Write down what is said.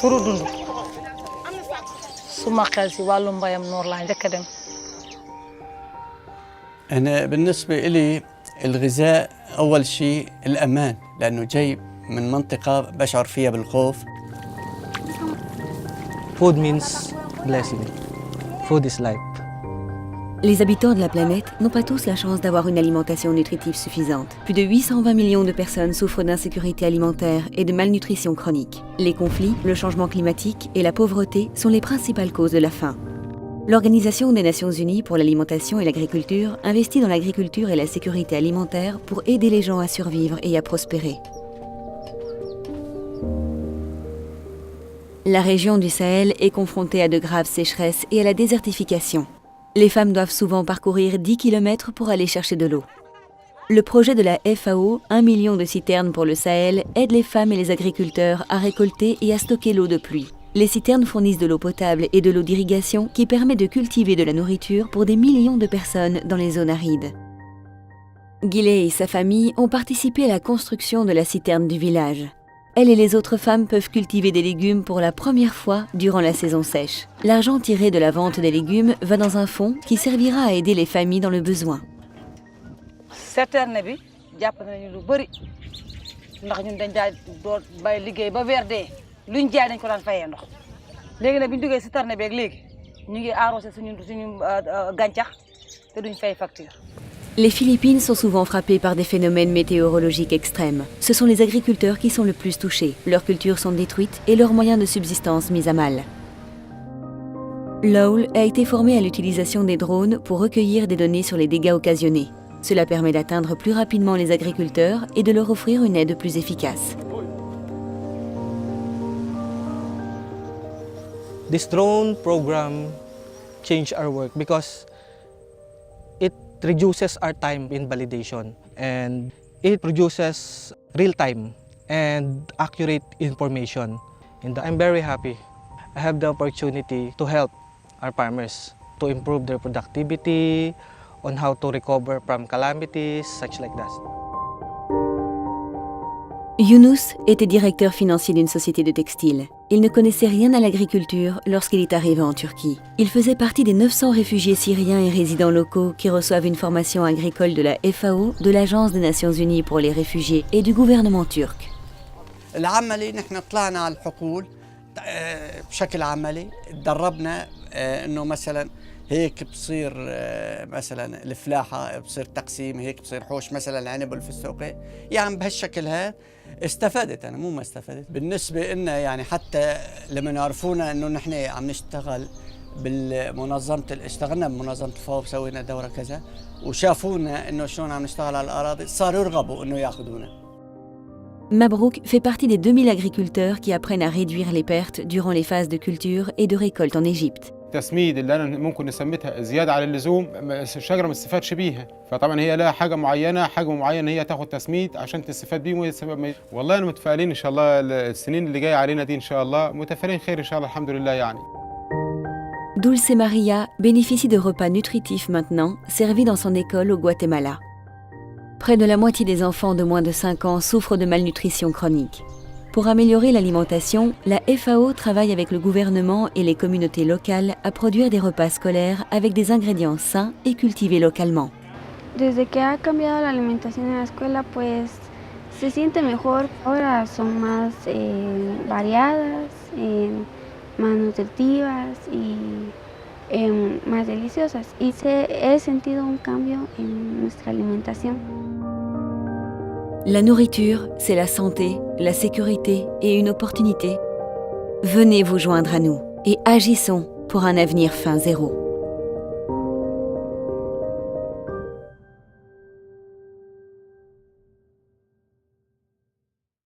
pour dund suma xel si wàllu mbayam noor laa njëkk a dem. أنا بالنسبة إلي الغذاء أول شيء الأمان لأنه جاي من منطقة بشعر فيها بالخوف. Food means blessing. Food is life. Les habitants de la planète n'ont pas tous la chance d'avoir une alimentation nutritive suffisante. Plus de 820 millions de personnes souffrent d'insécurité alimentaire et de malnutrition chronique. Les conflits, le changement climatique et la pauvreté sont les principales causes de la faim. L'Organisation des Nations Unies pour l'alimentation et l'agriculture investit dans l'agriculture et la sécurité alimentaire pour aider les gens à survivre et à prospérer. La région du Sahel est confrontée à de graves sécheresses et à la désertification. Les femmes doivent souvent parcourir 10 km pour aller chercher de l'eau. Le projet de la FAO, 1 million de citernes pour le Sahel, aide les femmes et les agriculteurs à récolter et à stocker l'eau de pluie. Les citernes fournissent de l'eau potable et de l'eau d'irrigation qui permet de cultiver de la nourriture pour des millions de personnes dans les zones arides. Guillet et sa famille ont participé à la construction de la citerne du village. Elle et les autres femmes peuvent cultiver des légumes pour la première fois durant la saison sèche. L'argent tiré de la vente des légumes va dans un fonds qui servira à aider les familles dans le besoin. Citerne bi jàpp nañu lu bëri ndax ñun dañ daa door bay liggéey ba weer dee luñ jaay dañ ko daan fayee ndox léegi nag bi ñu duggee citerne bi ak léegi ñu ngi arrosé suñu gàncax te duñ fay facture. Les Philippines sont souvent frappées par des phénomènes météorologiques extrêmes. Ce sont les agriculteurs qui sont le plus touchés. Leurs cultures sont détruites et leurs moyens de subsistance mis à mal. Lowell a été formé à l'utilisation des drones pour recueillir des données sur les dégâts occasionnés. Cela permet d'atteindre plus rapidement les agriculteurs et de leur offrir une aide plus efficace. This drone program changed our work because it reduces our time in validation and it produces real-time and accurate information. And I'm very happy I have the opportunity to help our farmers to improve their productivity, on how to recover from calamities, such like that. Younous était directeur financier d'une société de textile. Il ne connaissait rien à l'agriculture lorsqu'il est arrivé en Turquie. Il faisait partie des 900 réfugiés syriens et résidents locaux qui reçoivent une formation agricole de la FAO, de l'Agence des Nations Unies pour les réfugiés et du gouvernement turc. العملي نحن طلعنا على الحقول بشكل عملي تدربنا انه مثلا هيك بصير مثلا الفلاحه بصير تقسيم هيك بصير حوش مثلا العنب والفستق يعني بهالشكل هذا استفدت انا مو ما استفدت بالنسبه لنا يعني حتى لما يعرفونا انه نحن عم نشتغل اشتغلنا بمنظمه الفاو سوينا دوره كذا وشافونا انه شلون عم نشتغل على الاراضي صاروا يرغبوا انه ياخذونا. Mabrouk fait partie des 2000 agriculteurs qui apprennent à réduire les pertes durant les phases de culture et de récolte en Égypte. التسميد اللي انا ممكن نسميتها زياده على اللزوم الشجره ما تستفادش بيها فطبعا هي لها حاجه معينه حجم معين هي تاخد تسميد عشان تستفاد بيه والله انا متفائلين ان شاء الله السنين اللي جايه علينا دي ان شاء الله متفائلين خير ان شاء الله الحمد لله يعني. Dulce Maria bénéficie de repas nutritifs maintenant, servis dans son école au Guatemala. Près de la moitié des enfants de moins de 5 ans souffrent de malnutrition chronique. Pour améliorer l'alimentation, la FAO travaille avec le gouvernement et les communautés locales à produire des repas scolaires avec des ingrédients sains et cultivés localement. Desde que ha cambiado la alimentación en la escuela, pues se siente mejor. Ahora son más variadas, más nutritivas y más deliciosas. Y he sentido un cambio en nuestra alimentación. La nourriture, c'est la santé, la sécurité et une opportunité. Venez vous joindre à nous et agissons pour un avenir fin zéro.